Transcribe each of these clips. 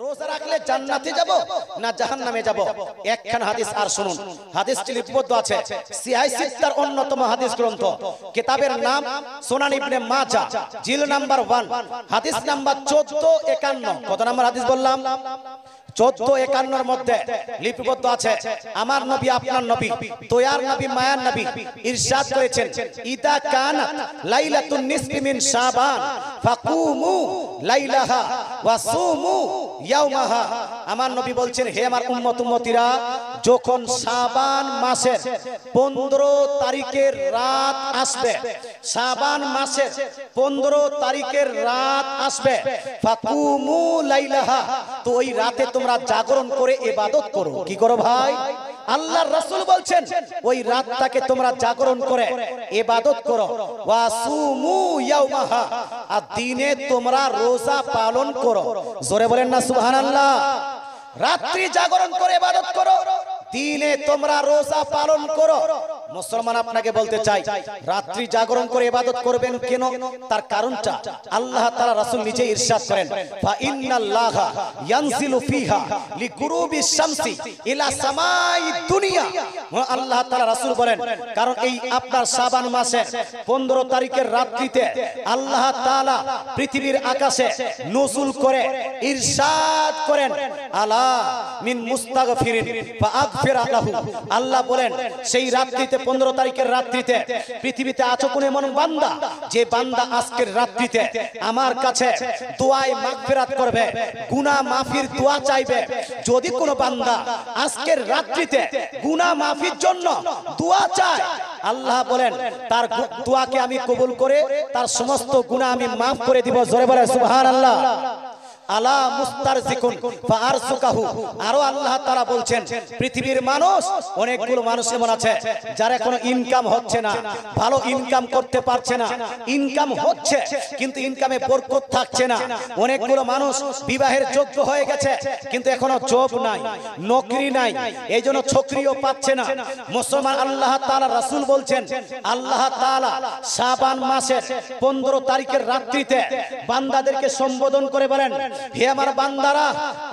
রোজা রাখলে জান্নাতে যাব না জাহান্নামে যাব? একখান হাদিস আর শুনুন। হাদিসটি লিপিবদ্ধ আছে সিহাহ সিত্তার অন্যতম হাদিস গ্রন্থ, কিতাবের নাম সুনান ইবনে মাজাহ, জিল নাম্বার 1, হাদিস নাম্বার 1451। কত নাম্বার হাদিস বললাম? 1451 মধ্যে লিপিবদ্ধ আছে, আমার নবী আপনার নবী দয়ার নবী মায়ার নবী ইরশাদ করেছেন, ইদা কানাত লাইলাতুন নিসফি মিন শাবান ফাকুমু লাইলাহা ওয়া সুমু ইয়াওমাহা। আমার নবী বলছেন, হে আমার উম্মত উম্মতিরা, যখন শাবান মাসের 15 তারিখের রাত আসবে, শাবান মাসের 15 তারিখের রাত আসবে, ফাকুমু লাইলাহা, তো ওই রাতে তোমরা জাগরণ করে ইবাদত করো। কি করো ভাই? আল্লাহর রাসূল বলছেন ওই রাতটাকে তোমরা জাগরণ করে ইবাদত করো। ওয়াসুমু ইয়াওমাহা, আর দিনে তোমরা রোজা পালন করো। জোরে বলেন না সুবহানাল্লাহ। রাত্রি জাগরণ করে ইবাদত করো, দিনে তোমরা রোজা পালন করো। মুসলমান আপনাকে বলতে চাই, রাত্রি জাগরণ করে ইবাদত করবেন কেন? তার কারণটা আল্লাহ তাআলা রাসূল নিজে ইরশাদ করেন, ফা ইন্নাল্লাহা ইয়ানজিলু ফিহা লিগুরুবিশ শামসি ইলা সামাই দুনিয়া। আল্লাহ তাআলা রাসূল বলেন, কারণ এই আপনার শাবান মাসে 15 তারিখের রাত্রিতে আল্লাহ তাআলা পৃথিবীর আকাশে নুজুল করে ইরশাদ করেন, আলা মিন মুস্তাগফিরিন ফাআগফির লাহু। আল্লাহ বলেন সেই রাত্রিতে 15 তারিখের রাত্রিতে পৃথিবীতে আছো কোন এমন বান্দা, যে বান্দা আজকের রাত্রিতে আমার কাছে দোয়ায় মাগফিরাত করবে, গুনাহ মাফির দোয়া চাইবে। যদি কোনো বান্দা আজকের রাত্রিতে গুনাহ মাফির জন্য দোয়া চায়, আল্লাহ বলেন তার দোয়াকে আমি কবুল করে তার সমস্ত গুনাহ আমি মাফ করে দিব। জোরে বলে সুবহানাল্লাহ। আলা মুস্তারজিকুন ফাআরসুকাহু। আরো আল্লাহ তাআলা বলছেন, পৃথিবীর মানুষ, অনেকগুলো মানুষ এমন আছে যারা কোনো ইনকাম হচ্ছে না, ভালো ইনকাম করতে পারছে না, ইনকাম হচ্ছে কিন্তু ইনকামে বরকত থাকছে না। অনেকগুলো মানুষ বিবাহের যোগ্য হয়ে গেছে কিন্তু এখনো জব নাই, নকরি নাই, এইজন্য চাকরিও পাচ্ছে না। মুসলমান আল্লাহ তাআলা রাসূল বলছেন, আল্লাহ তাআলা শাবান মাসের 15 তারিখের রাত্রিতে বান্দাদেরকে সম্বোধন করে বলেন, হে আমার বান্দারা,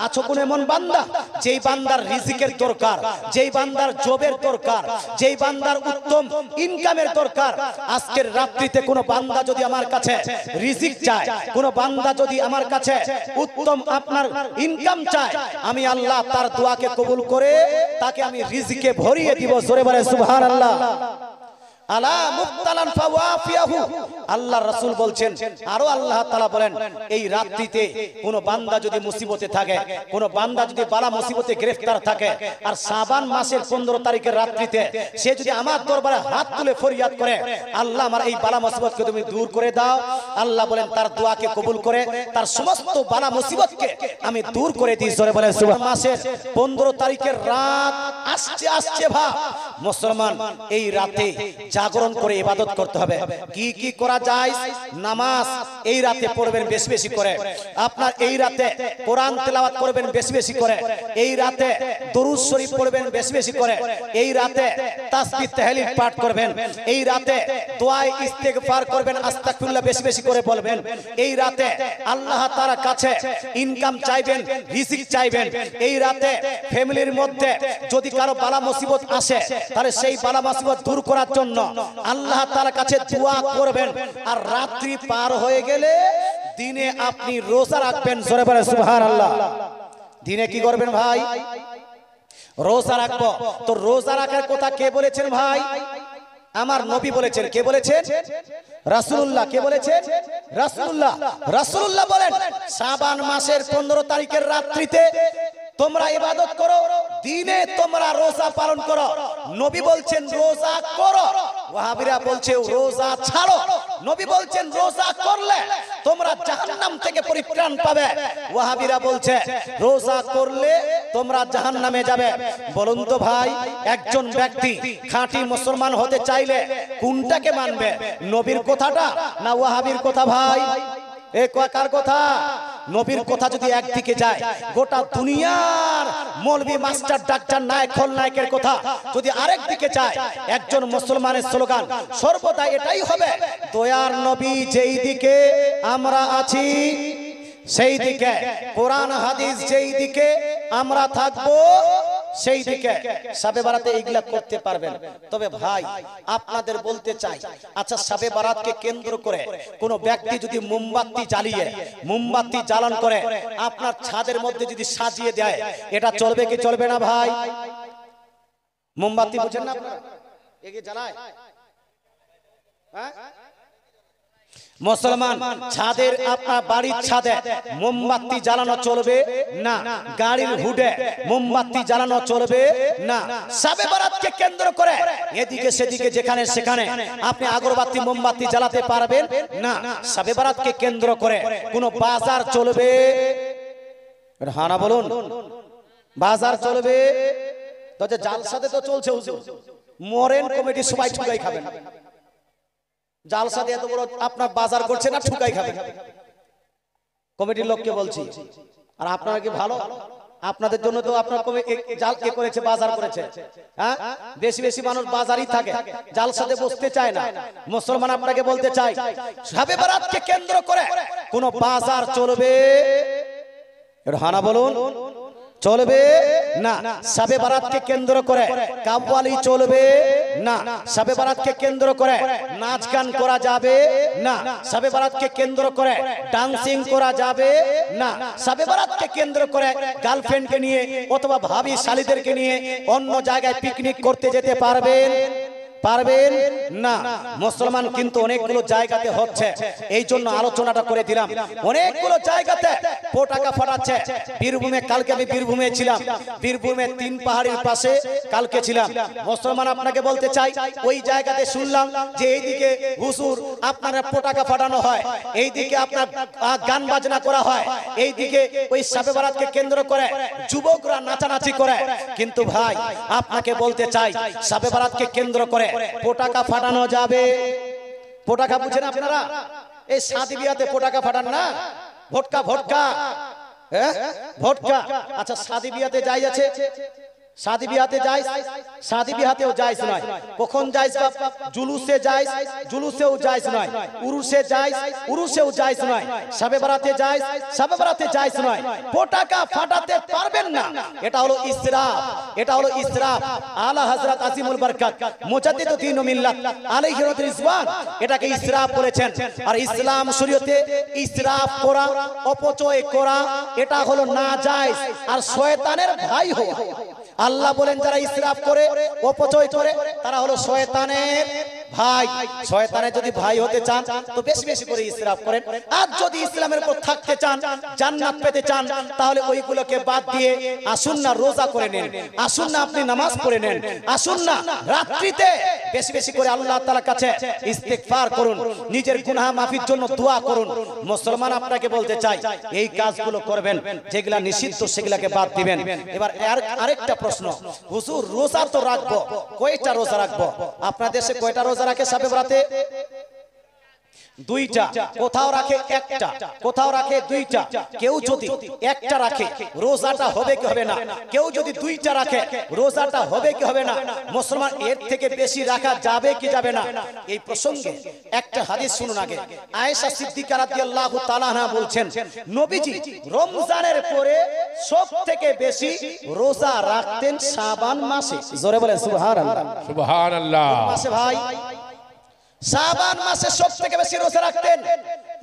আছো কোন এমন বান্দা যেই বান্দার রিজিকের দরকার, যেই বান্দার জবের দরকার, যেই বান্দার উত্তম ইনকামের দরকার, আজকের রাত্রিতে কোন বান্দা যদি আমার কাছে রিজিক চায়, কোন বান্দা যদি আমার কাছে উত্তম আপনার ইনকাম চায়, আমি আল্লাহ তার দোয়াকে কবুল করে তাকে আমি রিজিকে ভরিয়ে দিব। জোরে বলে সুবহানাল্লাহ। আলা মুবতালান ফাওয়াফিয়াহু। আল্লাহর রাসূল বলছেন, আরো আল্লাহ তাআলা বলেন, এই রাত্রিতে কোন বান্দা যদি মুসিবতে থাকে, কোন বান্দা যদি বালা মুসিবতে গ্রেফতার থাকে, আর শাবান মাসের 15 তারিখের রাত্রিতে সে যদি আমার দরবারে হাত তুলে ফরিয়াদ করে, আল্লাহ আমার এই বালা মুসিবতকে তুমি দূর করে দাও, আল্লাহ বলেন তার দোয়াকে কবুল করে তার সমস্ত বালা মুসিবতকে আমি দূর করে দিই। জোরে বলেন সুবহানাল্লাহ। মাসের 15 তারিখের রাত আসছে আসছে ভাব মুসলমান, এই রাতে জাগরণ করে ইবাদত করতে হবে। কি কি করা যায়? নামাজ এই রাতে পড়বেন বেশি বেশি করে, আপনার এই রাতে কোরআন তেলাওয়াত করবেন বেশি বেশি করে, এই রাতে দরুদ শরীফ পড়বেন বেশি বেশি করে, এই রাতে তাসবিহ তাহলিল পাঠ করবেন, এই রাতে দোয়া ইস্তেগফার করবেন, আস্তাগফিরুল্লাহ বেশি বেশি করে বলবেন, এই রাতে আল্লাহ তাআলার কাছে ইনকাম চাইবেন, রিজিক চাইবেন, এই রাতে ফ্যামিলির মধ্যে যদি কারো বালা মুসিবত আসে তাহলে সেই বালা মুসিবত দূর করার জন্য আল্লাহ তাআলার কাছে দোয়া করবেন। আর রাত্রি পার হয়ে গেলে দিনে আপনি রোজা রাখবেন। জোরে বলে সুবহানাল্লাহ। দিনে কি করবেন ভাই? রোজা রাখবো। তো রোজা রাখার কথা কে বলেছেন ভাই? আমার নবী বলেছেন। কে বলেছেন? রাসূলুল্লাহ। কে বলেছেন? রাসূলুল্লাহ। রাসূলুল্লাহ বলেন, শাবান মাসের 15 তারিখের রাত্রিতে তোমরা ইবাদত করো, দিনে তোমরা রোজা পালন করো। নবী বলছেন রোজা করো, ওয়াহাবিরা বলছে রোজা ছাড়ো। নবী বলছেন রোজা করলে তোমরা জাহান্নাম থেকে পরিত্রাণ পাবে, ওয়াহাবিরা বলছে রোজা করলে তোমরা জাহান্নামে যাবে। বলুন তো ভাই, একজন ব্যক্তি খাঁটি মুসলমান হতে চাইলে কোনটাকে মানবে? নবীর কথাটা না ওয়াহাবির কথা? ভাই এ কার কথা? নবীর কথা যদি একদিকে যায়, গোটা দুনিয়ার মৌলবি মাস্টার ডাক্তার নায়ক খলনায়কের কথা যদি আরেক দিকে যায়, একজন মুসলমানের স্লোগান সর্বদা এটাই হবে, দয়ার নবী যেই দিকে আমরা আছি সেই দিকে, কোরআন হাদিস যেই দিকে আমরা থাকবো সেই দিকে শবে বারাতে এইগুলা করতে পারবেন। তবে ভাই আপনাদের বলতে চাই, আচ্ছা শবে বারাতকে কেন্দ্র করে কোন ব্যক্তি যদি মোমবাতি জ্বালিয়ে, মোমবাতি জ্বালন করে আপনার ছাদের মধ্যে যদি সাজিয়ে দেয়, এটা চলবে কি চলবে না ভাই? মোমবাতি বুঝেন না আপনারা, একে জ্বালায়, হ্যাঁ? মুসলমান ছাদের, আপনার বাড়ির ছাদে মোমবাতি জ্বালানো চলবে না, গাড়ির হুডে মোমবাতি জ্বালানো চলবে না। শবে বারাতকে কেন্দ্র করে এদিকে সেদিকে যেখানে সেখানে আপনি আগরবাতি মোমবাতি জ্বালাতে পারবেন না। শবে বারাতকে কেন্দ্র করে কোন বাজার চলবে, হ্যাঁ না বলুন, বাজার চলবে? তো যে জালসাতে তো চলছে হুজুর, মরেন কমিটি সবাই ঠুকাই খাবেন, জালসাতে এত বড় আপনার বাজার করছে না, ঠুকাই খাবেন কমিটির লোককে বলছি। আর আপনারা কি ভালো, আপনাদের জন্য তো আপনার জাল কে করেছে, বাজার করেছে, হ্যাঁ? বেশি বেশি মানুষ বাজারই থাকে, জালসাতে বসতে চায় না। মুসলমান আপনাকে বলতে চাই, শবে বারাতকে কেন্দ্র করে কোন বাজার চলবে, হ্যাঁ না বলুন, চলবে না। শবে বারাতকে কেন্দ্র করে কাব্বালি চলবে না। শবে বারাতকে কেন্দ্র করে নাচ গান করা যাবে না। শবে বারাতকে কেন্দ্র করে ডান্সিং করা যাবে না। শবে বারাতকে কেন্দ্র করে গার্লফ্রেন্ডকে নিয়ে অথবা ভাবি শালীদেরকে নিয়ে অন্য জায়গায় পিকনিক করতে যেতে পারবেন না। মুসলমান কিন্তু অনেকগুলো জায়গাতে হচ্ছে, এই জন্য আলোচনাটা করে দিলাম। অনেকগুলো জায়গাতে পটাকা ফাটাচ্ছে। বীরভূমে, কালকে আমি বীরভূমে ছিলাম, বীরভূমে 3 পাহাড়ের পাশে কালকে ছিলাম। মুসলমান আপনাকে বলতে চাই, ওই জায়গাতে শুনলাম যে এইদিকে হুজুর আপনারা পটাকা ফাটানো হয়, এইদিকে আপনার গান বাজনা করা হয়, এইদিকে ওই শবে বারাতকে কেন্দ্র করে যুবকরা নাচানাচি করে। কিন্তু ভাই আপনাকে বলতে চাই, শবে বারাতকে কেন্দ্র করে পটাকা ফাটানো যাবে? পটাকা বুঝেন আপনারা? এই শাদী বিয়াতে পটাকা ফাটান না, ভটকা ভটকা, হ্যাঁ ভটকা। আচ্ছা শাদী বিয়াতে যাই আছে, শাদী বিয়াতে যাই, শাদী বিয়াতেও যাইস নয়। কখন যাইস? জুলুসে যাইস, জুলুসেও যাইস নয়। উরুসে যাইস, উরুসেও যাইস নয়। শবে বারাতে যাইস, শবে বারাতে যাইস নয়। পটাকা ফাটাতে পারবেন না, এটা হলো ইসরাফ, এটা হলো ইসরাফ। আলা হযরত আজিমুল বরকত মুজাদ্দিদুদ্দিন মিল্লাত আলাইহি রিজওয়ান এটাকে ইসরাফ বলেছেন। আর ইসলাম শরীয়তে ইসরাফ করা, অপচয় করা, এটা হলো নাজায়েজ আর শয়তানের ভাই হওয়া। আল্লাহ বলেন যারা ইসরাফ করে, অপচয় করে, তারা হলো শয়তানের ভাই। শয়তানের যদি ভাই হতে চান তো বেশি বেশি করে ইসরাফ করেন। আর যদি ইসলামের উপর থাকতে চান, জান্নাত পেতে চান, তাহলে ওইগুলোকে বাদ দিয়ে আসুন না রোজা করে নেন, আসুন না আপনি নামাজ পড়ে নেন, আসুন না রাত্রিতে বেশি বেশি করে আল্লাহ তাআলার কাছে ইস্তিগফার করুন, নিজের গুনাহ মাফির জন্য দোয়া করুন। মুসলমান আপনাকে বলতে চাই, এই কাজগুলো করবেন, যেগুলা নিষিদ্ধ সেগুলাকে বাদ দিবেন। এবার আরেকটা প্রশ্ন, হুজুর রোজা তো রাখবো, কয়টা রোজা রাখবো? আপনার দেশে কয়টা রোজা রাখে শবে বারাতে? 2টা, কোথাও রাখে 1টা, কোথাও রাখে 2টা। কেউ যদি 1টা রাখে রোজাটা হবে কি হবে না? কেউ যদি 2টা রাখে রোজাটা হবে কি হবে না? মুসলমান এর থেকে বেশি রাখা যাবে কি যাবে না? এই প্রসঙ্গে একটা হাদিস শুনুন আগে। আয়েশা সিদ্দিকা রাদিয়াল্লাহু তাআলা আনহা বলছেন, নবীজি রমজানের পরে সবথেকে বেশি রোজা রাখতেন শাবান মাসে। জোরে বলেন সুবহানাল্লাহ, সুবহানাল্লাহ। মাসে ভাই শাবান মাসে সবথেকে বেশি রোজা রাখতেন।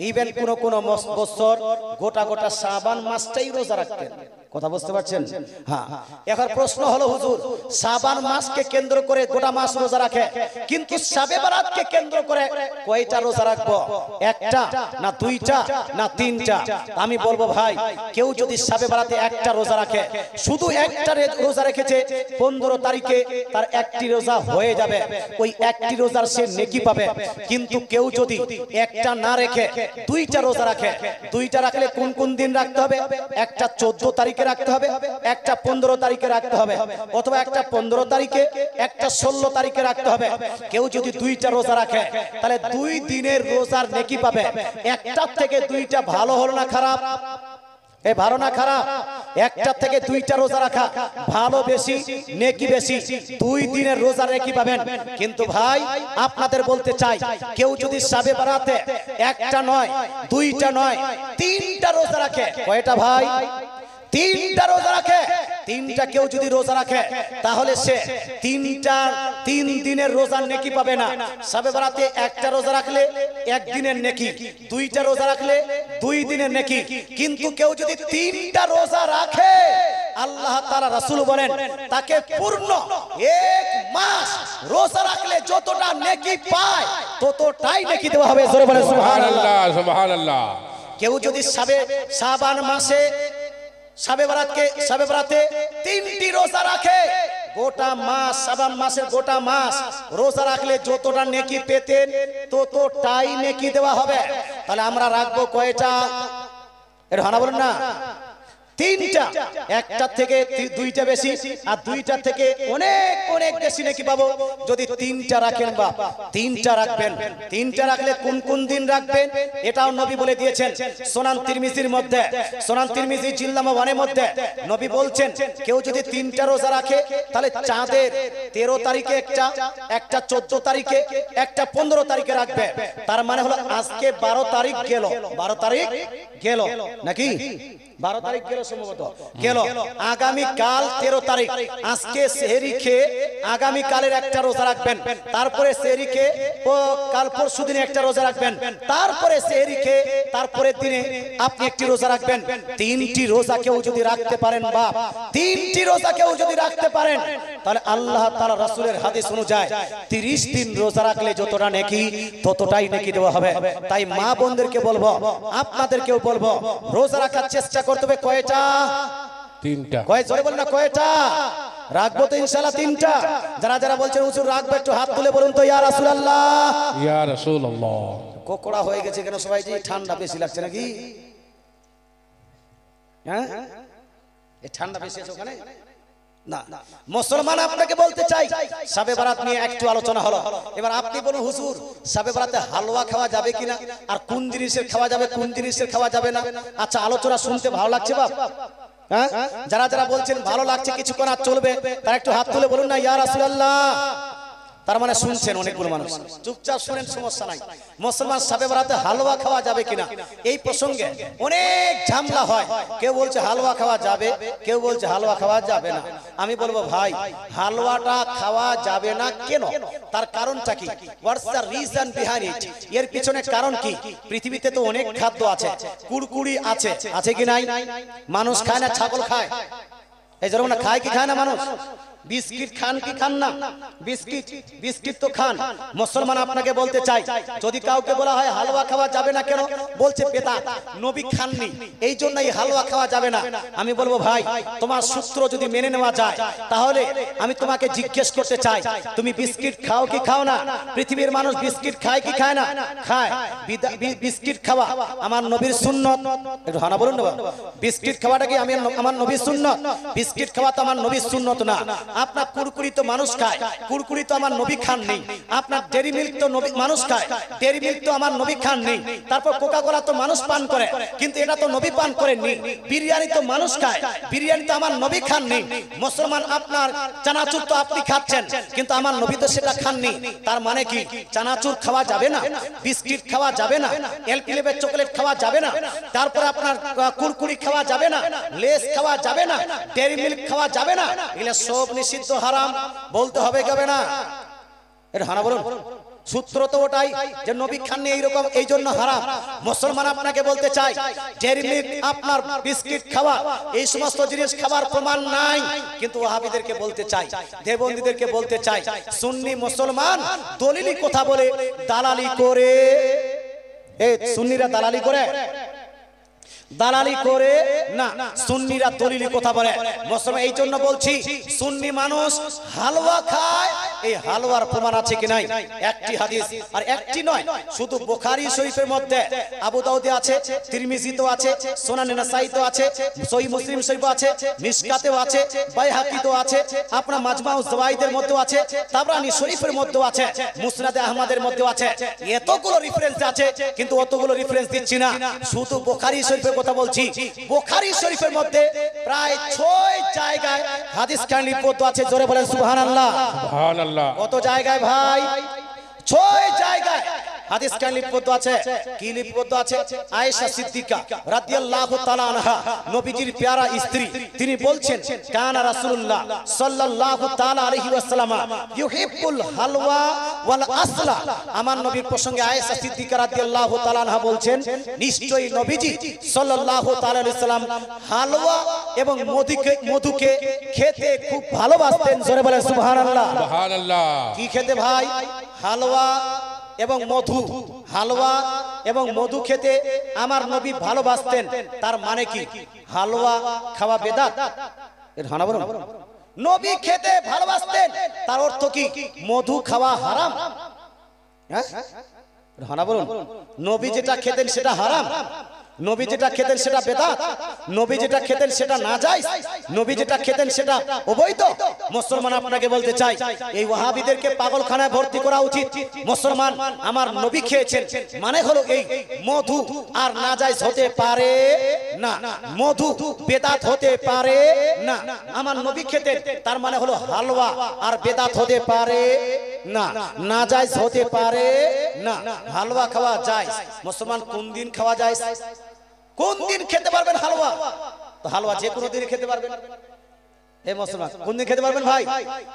ইভেন কোন বছর গোটা গোটা শাবান মাসটাই রোজা রাখতেন। কথা বুঝতে পারছেন? হ্যাঁ। এখন প্রশ্ন হলো, হুজুর শাবান মাসকে কেন্দ্র করে গোটা মাস রোজা রাখে, কিন্তু শবে বারাতকে কেন্দ্র করে কয়টা রোজা রাখবো? 1টা না 2টা না 3টা? আমি বলবো ভাই, কেউ যদি শবে বারাতে 1টা রোজা রাখে, শুধু 1টা রোজা রেখেছে, 15 তারিখে তার 1টি রোজা হয়ে যাবে, ওই 1টি রোজার সে নেকি পাবে। কিন্তু কেউ যদি 1টা না রেখে 2টা রোজা রাখে, 2টা রাখলে কোন কোন দিন রাখতে হবে? একটা 14 তারিখে রাখতে হবে, একটা 15 তারিখে রাখতে হবে, অথবা একটা 15 তারিখে, একটা 16 তারিখে রাখতে হবে। কেউ যদি 2টা রোজা রাখে, তাহলে 2 দিনের রোজার নেকি পাবে। 1টার থেকে 2টা ভালো হলো না খারাপ? ভালো না খারাপ? একটা থেকে দুইটা রোজা রাখা ভালো, বেশি নেকি বেশি, 2 দিনের রোজা নেকি পাবেন। কিন্তু ভাই আপনাদের বলতে চাই, কেউ যদি শাবে বারাতে একটা নয়, দুইটা নয়, 3টা রোজা রাখে, কয়টা ভাই? 3টা রোজা রাখে, 3টা কেউ যদি রোজা রাখে তাহলে সে 3 দিনের রোজার নেকি পাবে না। শাবে বারাতে একটা রোজা রাখলে 1 দিনের নেকি, 2টা রোজা রাখলে 2 দিনের নেকি। কিন্তু কেউ যদি 3টা রোজা রাখে, আল্লাহ তাআলা রাসূল বলেন তাকে পূর্ণ 1 মাস রোজা রাখলে যতটা নেকি পায় ততটাই নেকি দেওয়া হবে। জোরে বলেন সুবহানাল্লাহ, সুবহানাল্লাহ। কেউ যদি শাবান মাসে শাবে বারাতে 3টি রোজা রাখে, গোটা মাস, শাবান মাসের গোটা মাস রোজা রাখলে যতটা নেকি পেতেন ততটাই নেকি দেওয়া হবে। তাহলে আমরা রাখবো কয়টা? এটা হানা বলেন না, 3টা। একটা থেকে 2টা বেশি, আর 2টা থেকে অনেক অনেক বেশি নাকি পাবো যদি 3টা রাখেন। বা 3টা রাখবেন। 3টা রাখলে কোন কোন দিন রাখবেন এটাও নবী বলে দিয়েছেন। সুনান তিরমিজির মধ্যে, সুনান তিরমিজি জিলদ নম্বর 1 এর মধ্যে নবী বলছেন কেউ যদি 3টা রোজা রাখে তাহলে চাঁদের 13 তারিখে একটা 14 তারিখে একটা 15 তারিখে রাখবে। তার মানে হলো আজকে 12 তারিখ গেল, 12 তারিখ গেল নাকি 12 তারিখ গেল সম্ভবত গেল, আগামী কাল 13 তারিখ। আজকে সেহরি খেয়ে আগামী কালের একটা রোজা রাখবেন, তারপরে সেহরি খেয়ে কাল পরশু দিনে একটা রোজা রাখবেন, তারপরে সেহরি খেয়ে তারপরের দিনে আপনি একটি রোজা রাখবেন। 3টি রোজা কেউ যদি রাখতে পারেন, বা 3টি রোজা কেউ যদি রাখতে পারেন, তাহলে আল্লাহ তাআলা রাসূলের হাদিস অনুযায়ী 30 দিন রোজা রাখলে যতটা নেকি ততটাই নেকি দেওয়া হবে। তাই মা বোনদেরকে বলবো, আপনাদেরকেও বলবো, রোজা রাখার চেষ্টা করতে হবে। কয়টা? 3টা। কয় জোরে বলেন না, কয়টা রাখবো? তো ইনশাআল্লাহ 3টা। যারা যারা বলছেন হুজুর রাখবো একটু হাত তুলে বলুন তো, ইয়া রাসূলুল্লাহ, ইয়া রাসূলুল্লাহ। কোকড়া হয়ে গেছে কেন সবাই? যে ঠান্ডা বেশি লাগছে নাকি? হ্যাঁ, এই ঠান্ডা বেশি আছে ওখানে না। মুসলমান আপনাকে বলতে চাই, শাবে বারাত নিয়ে একটু আলোচনা হলো। এবার আপনি বলুন হুজুর শাবে বারাতে হালুয়া খাওয়া যাবে কিনা, আর কোন জিনিসের খাওয়া যাবে, কোন জিনিসের খাওয়া যাবে না? আচ্ছা, আলোচনা শুনতে ভালো লাগছে বাপ? হ্যাঁ, যারা যারা বলছেন ভালো লাগছে, কিছুক্ষণ আর চলবে, তারা একটু হাত তুলে বলুন না, ইয়া রাসূলুল্লাহ। তার মানে শুনছেন অনেকগুলো মানুষ, চুপচাপ শুনেন, সমস্যা নাই। মুসলমান শাবে বারাতে হালুয়া খাওয়া যাবে কিনা এই প্রসঙ্গে অনেক ঝামেলা হয়। কেউ বলছে হালুয়া খাওয়া যাবে, কেউ বলছে হালুয়া খাওয়া যাবে না। আমি বলবো ভাই, হালুয়াটা খাওয়া যাবে না কেন, তার কারণটা কি? What's the reason behind it? এর পিছনে কারণ কি? পৃথিবীতে তো অনেক খাদ্য আছে, কুরকুরি আছে, আছে কি নাই? মানুষ খায় না, ছাগল খায়, এই যেরকম না খায় কি খায় না মানুষ? বিস্কিট খান কি খান না? বিস্কিট তো খান। মুসলমান আপনাকে বলতে চাই, যদি কাউকে বলা হয় হালুয়া খাওয়া যাবে না কেন, বলছে বেদাত, নবী খাননি এই জন্য এই হালুয়া খাওয়া যাবে না। আমি বলবো ভাই, তোমার সূত্র যদি মেনে নেওয়া যায়, তাহলে আমি তোমাকে জিজ্ঞেস করতে চাই, তুমি বিস্কিট খাও কি খাও না? পৃথিবীর মানুষ বিস্কিট খায় কি খায় না? খায়। বিস্কিট খাওয়া আমার নবীর সুন্নত। একটু হানা বলুন না, বিস্কিট খাওয়াটা কি আমার নবীর সুন্নত? বিস্কিট খাওয়া তো আমার নবীর সুন্নত না। আপনার কুরকুরি তো মানুষ খায়, কুরকুরি তো আমার নবী খান নেই। আপনার ডেরি মিল্ক তো মানুষ খায়, ডেরি মিল্ক তো আমার নবী খান নেই। তারপর কোকা কোলা তো মানুষ পান করে, কিন্তু এটা তো নবী পান করেননি। বিরিয়ানি তো মানুষ খায়, বিরিয়ানি তো আমার নবী খান নেই। মুসলমান আপনার চানাচুর তো আপনি খাচ্ছেন, কিন্তু আমার নবী তো সেটা খাননি। তার মানে কি চানাচুর খাওয়া যাবে না, বিস্কিট খাওয়া যাবে না, এলপিলেবের চকলেট খাওয়া যাবে না, তারপর আপনার কুরকুরি খাওয়া যাবে না, লেস খাওয়া যাবে না, ডেরি মিল্ক খাওয়া যাবে না, এগুলো সব নিষিদ্ধ, হারাম। বলতে হবে কবে না? এটা হানা বলুন। সূত্র তো ওটাই যে নবী খাননি এইরকম, এই জন্য হারাম। মুসলমান আপনাকে বলতে চাই, ডেরি মিল্ক, আপনার বিস্কিট খাওয়া, এই সমস্ত জিনিস খাবার প্রমাণ নাই। কিন্তু ওয়াহাবিদেরকে বলতে চাই, দেবন্দীদেরকে বলতে চাই, সুন্নি মুসলমান দলিলি কথা বলে দালালি করে। এই সুন্নিরা দালালি করে, দালালি করে না, সুন্নিরা দলিলি কথা বলে। মুসলমান এই জন্য বলছি, সুন্নি মানুষ হালুয়া খায়, এই হালুয়ার প্রমাণ আছে কি নাই? একটি হাদিস, আর একটি নয়, শুধু বুখারী শরীফের মধ্যে, আবু দাউদে আছে, তিরমিজিতেও আছে, সুনানে নাসাইতেও আছে, সহিহ মুসলিম শরীফও আছে, মিশকাতেও আছে, বাইহাকিতেও আছে, আপনার মাজমাউজ যাওয়াইদের মধ্যেও আছে, তাবরানী শরীফের মধ্যেও আছে, মুসনাদে আহমদের মধ্যেও আছে। এতগুলো রেফারেন্স আছে, কিন্তু অতগুলো রেফারেন্স দিচ্ছি না, শুধু বুখারী শরীফের কথা বলছি বুখারী শরীফের মধ্যে প্রায় 6 জায়গায় হাদিস খান লিপিবদ্ধ আছে। জোরে বলেন সুবহানাল্লাহ। সুবহানাল্লাহ। কত জায়গায় ভাই? 6 জায়গায় হাদিস কান লিপিবদ্ধ আছে। কি লিপিবদ্ধ আছে? আয়েশা সিদ্দিকা রাদিয়াল্লাহু তাআলা আনহা, নবীজির প্যারা স্ত্রী, তিনি বলছেন কানা রাসূলুল্লাহ সাল্লাল্লাহু তাআলা আলাইহি ওয়াসাল্লাম ইউহিব্বুল হালওয়া ওয়াল আসলা। আমার নবীর প্রসঙ্গে আয়েশা সিদ্দিকা রাদিয়াল্লাহু তাআলা আনহা বলছেন নিশ্চয়ই নবীজি সাল্লাল্লাহু তাআলা আলাইহি ওয়াসাল্লাম হালওয়া এবং মধুকে খেতে খুব ভালোবাসতেন। জোরে বলেন সুবহানাল্লাহ। সুবহানাল্লাহ। কি খেতে ভাই? হালওয়া এবং মধু। হালওয়া এবং মধু খেতে আমার নবী ভালোবাসতেন। তার মানে কি হালওয়া খাওয়া বেদাত? এর হানা বলুন। নবী খেতে ভালোবাসতেন তার অর্থ কি মধু খাওয়া হারাম? হ্যাঁ, হানা বলুন। নবী যেটা খেতেন সেটা হারাম, নবী যেটা খেতেন সেটা বেদাত, নবী যেটা খেতেন সেটা নাজায়েজ, নবী যেটা খেতেন সেটা অবৈধ। মুসলমান আপনাকে বলতে চাই এই ওয়াহাবিদেরকে পাগলখানায় ভর্তি করা উচিত। মুসলমান আমার নবী খেয়েছেন মানে হলো এই মধু আর নাজায়েজ হতে পারে না, মধু বেদাত হতে পারে না। আমার নবী খেতেন তার মানে হলো হালওয়া আর বেদাত হতে পারে না, নাজায়েজ হতে পারে না। হালওয়া খাওয়া যায়, মুসলমান কোন দিন খাওয়া যায়? কোন দিন খেতে পারবেন হালওয়া? তো হালওয়া যে কোনো দিন খেতে পারবেন। এই মুসলমান কোন দিন খেতে পারবেন ভাই?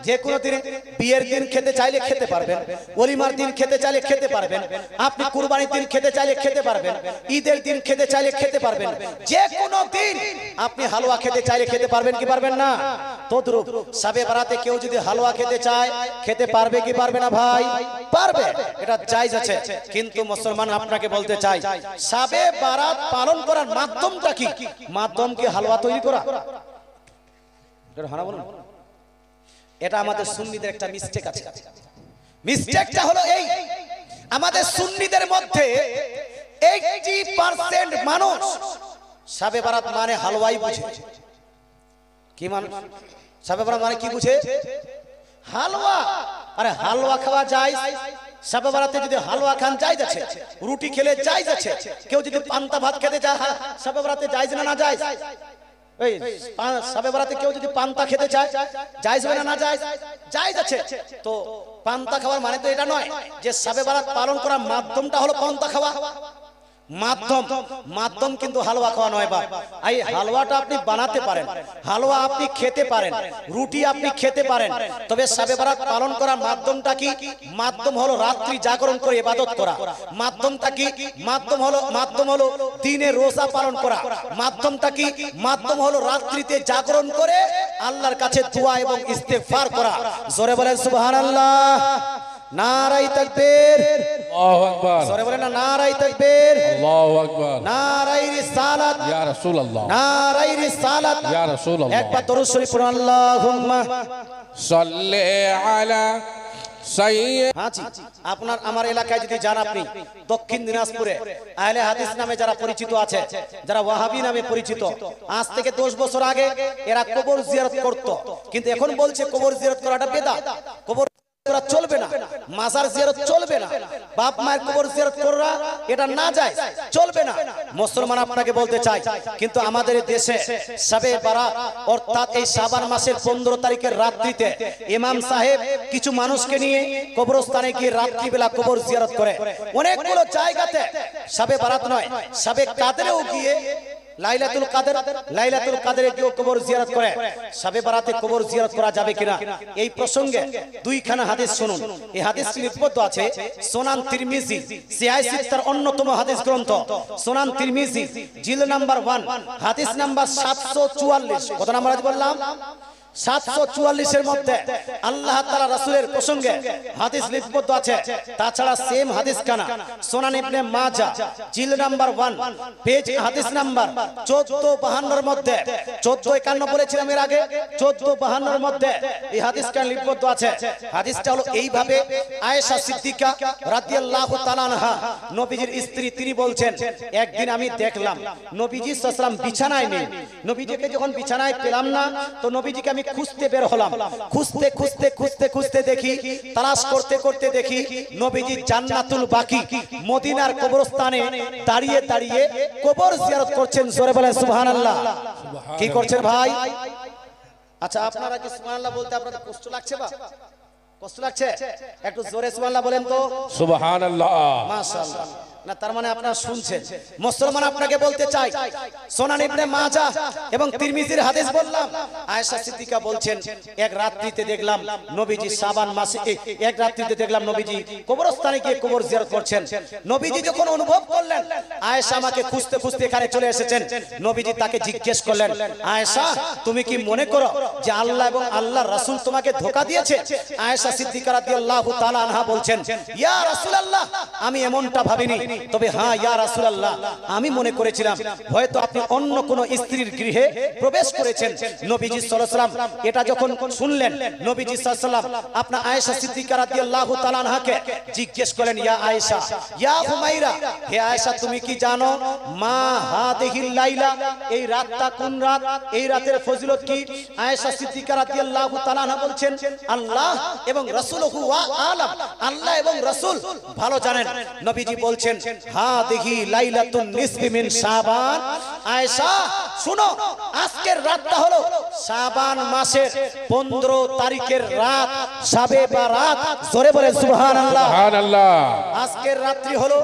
যে কোনো দিন। বিয়ের দিন খেতে চাইলে খেতে পারবেন, ওলিমার দিন খেতে চাইলে খেতে পারবেন, আপনি কুরবানির দিন খেতে চাইলে খেতে পারবেন, ঈদের দিন খেতে চাইলে খেতে পারবেন। যে কোনো দিন আপনি হালওয়া খেতে চাইলে খেতে পারবেন কি পারবেন না? তদ্রূপ শবে বারাতে কেউ যদি হালওয়া খেতে চায় খেতে পারবে কি পারবে না ভাই? পারবে, এটা জায়েজ আছে। কিন্তু মুসলমান আপনাকে বলতে চাই শবে বারাত পালন করার মাধ্যমটা কি? মাধ্যম কি হালওয়া তৈরি করা? এটা আমাদের সুন্নিদের একটা মিস্টেক আছে। মিস্টেকটা হলো এই, আমাদের সুন্নিদের মধ্যে 80% মানুষ শবে বারাত মানে হালওয়াই বুঝে। কি মানে শবে বারাত মানে কি বুঝে? হালওয়া। আরে হালওয়া খাওয়া যায় শবে বারাতে, যদি হালওয়া খান জায়েজ আছে, রুটি খেলে জায়েজ আছে। কেউ যদি পান্তা ভাত খেতে চায় শবে বারাতে জায়েজ না জায়েজ? এই শবে বারাতে কেউ যদি পান্তা খেতে চায় জায়েজ হবে না জায়েজ? জায়েজ আছে। তো পান্তা খাওয়ার মানে তো এটা নয় যে শবে বারাত পালন করার মাধ্যমটা হলো পান্তা খাওয়া। মাধ্যম কিন্তু হালওয়া খাওয়া নয়। বা এই হালওয়াটা আপনি বানাতে পারেন, হালওয়া আপনি খেতে পারেন, রুটি আপনি খেতে পারেন, তবে শবে বারাত পালন করার মাধ্যমটা কি? মাধ্যম হলো রাত্রি জাগরণ করে ইবাদত করা। মাধ্যমটা কি? মাধ্যম হলো দিনে রোজা পালন করা। মাধ্যমটা কি? মাধ্যম হলো রাত্রিতে জাগরণ করে আল্লাহর কাছে দোয়া এবং ইস্তেগফার করা। জোরে বলেন সুবহানাল্লাহ। নারায়ে তাকবীর। আল্লাহু আকবার। জোরে বলেন না নারায়ে তাকবীর। আল্লাহু আকবার। নারায়ে রিসালাত। ইয়া রাসূলুল্লাহ। নারায়ে রিসালাত। ইয়া রাসূলুল্লাহ। একবার দরুদ শরীফ পড়ুন। আল্লাহুম্মা সাল্লি আলা সাইয়্যিদ। হ্যাঁ জি, আপনার আমার এলাকায় যদি যান আপনি দক্ষিণ দিনাজপুরে আহলে হাদিস নামে যারা পরিচিত আছে, যারা ওয়াহাবি নামে পরিচিত, আজ থেকে 10 বছর আগে এরা কবর জিয়ারত করত, কিন্তু এখন বলছে কবর জিয়ারত করাটা বেদাত। কবর চলবে না, মাজার জিয়ারত চলবে না, বাপ মায়ের কবর জিয়ারত করা এটা না যায়, চলবে না। মুসলমান আপনাকে বলতে চাই কিন্তু আমাদের দেশে শবে বারাত অর্থাৎ এই শাবান মাসের 15 তারিখের রাত্রিতে ইমাম সাহেব কিছু মানুষকে নিয়ে কবরস্থানে গিয়ে রাত্রিবেলা কবর জিয়ারত করে। অনেকগুলো জায়গাতে শবে বারাত নয় শবে কাদরেও গিয়ে লাইলাতুল কাদরে কেউ কবর জিয়ারত করে। শবে বারাতে কবর জিয়ারত করা যাবে কিনা এই প্রসঙ্গে দুইখানা হাদিস শুনুন। এই হাদিসটি লিপিবদ্ধ আছে সুনান তিরমিজি, সিয়াই সিত্তার অন্যতম হাদিস গ্রন্থ সুনান তিরমিজি, জিল নাম্বার 1, হাদিস নাম্বার 744। কত নাম্বার হাদিস বললাম? 744 এর মধ্যে আল্লাহ তাআলা রাসূলের প্রসঙ্গে হাদিস লিপিবদ্ধ আছে। তাছাড়া সেম হাদিস খানা সুনান ইবনে মাজাহ জিল নাম্বার 1 পেজ হাদিস নাম্বার 1452 এর মধ্যে 1451 বলেছিলাম এর আগে, 1452 এর মধ্যে এই হাদিস খানা লিপিবদ্ধ আছে। হাদিসটা হলো এইভাবে, আয়েশা সিদ্দিকা রাদিয়াল্লাহু তাআলা আনহা নবীজির স্ত্রী, তিনি বলছেন একদিন আমি দেখলাম নবীজি সাল্লাল্লাহু আলাইহি ওয়াসাল্লাম বিছানায় নেই। নবীজিকে যখন বিছানায় পেলাম না তো নবীজিকে আমি খুঁজতে বের হলাম, খুঁজতে খুঁজতে খুঁজতে খুঁজতে দেখি, তালাশ করতে করতে দেখি নবীজি জান্নাতুল বাকি মদিনার কবরস্থানে দাঁড়িয়ে দাঁড়িয়ে কবর জিয়ারত করছেন। জোরে বলেন সুবহানাল্লাহ। কি করছেন ভাই? আচ্ছা, আপনারা কি সুবহানাল্লাহ বলতে আপনাদের কষ্ট লাগছে? বা কষ্ট লাগছে? একটু জোরে সুবহানাল্লাহ বলেন তো। সুবহানাল্লাহ। মাশাআল্লাহ। না, তার মানে আপনারা শুনছেন। মুসলমান আপনাকে বলতে চাই, সুনান ইবনে মাজাহ এবং তিরমিজির হাদিস বললাম, আয়েশা সিদ্দিকা বলছেন এক রাত্রিতে দেখলাম নবীজি শাবান মাসে, এক রাত্রিতে দেখলাম নবীজি কবরস্থানে গিয়ে কবর জিয়ারত করছেন। নবীজি যখন অনুভব করলেন আয়েশা আমাকে খুঁজতে খুঁজতে এখানে চলে এসেছেন, নবীজি তাকে জিজ্ঞেস করলেন, আয়েশা তুমি কি মনে করো যে আল্লাহ এবং আল্লাহর রাসূল তোমাকে ধোঁকা দিয়েছে? আয়েশা সিদ্দিকা রাদিয়াল্লাহু তাআলা আনহা বলছেন, ইয়া রাসূলুল্লাহ, আমি এমনটা ভাবিনি, তবে হ্যাঁ ইয়া রাসূলুল্লাহ, আমি মনে করেছিলাম হয়তো আপনি অন্য কোন স্ত্রীর গৃহে প্রবেশ করেছেন। নবীজি সাল্লাল্লাহু আলাইহি ওয়াসাল্লাম এটা যখন শুনলেন, নবীজি সাল্লাল্লাহু আলাইহি ওয়াসাল্লাম আপনার আয়েশা সিদ্দিকা রাদিয়াল্লাহু তাআলা আনহাকে জিজ্ঞেস করেন, ইয়া আয়েশা, ইয়া হুমায়রা, হে আয়েশা তুমি কি জানো মা হাদিহিল লাইলা, এই রাতটা কোন রাত, এই রাতের ফজিলত কি? আয়েশা সিদ্দিকা রাদিয়াল্লাহু তাআলা আনহা বলছেন, আল্লাহ এবং রাসূলুহু ওয়া আলাম, আল্লাহ এবং রাসূল ভালো জানেন। নবীজি বলছেন, হাদিহি লাইলাতুন নিসফি মিন শাবান। আয়েশা শুনো, আজকের রাতটা হলো শাবান মাসের 15 তারিখের রাত, শাবে বারাত। জোরে বলে সুবহানাল্লাহ। সুবহানাল্লাহ। আজকের রাত্রি হলো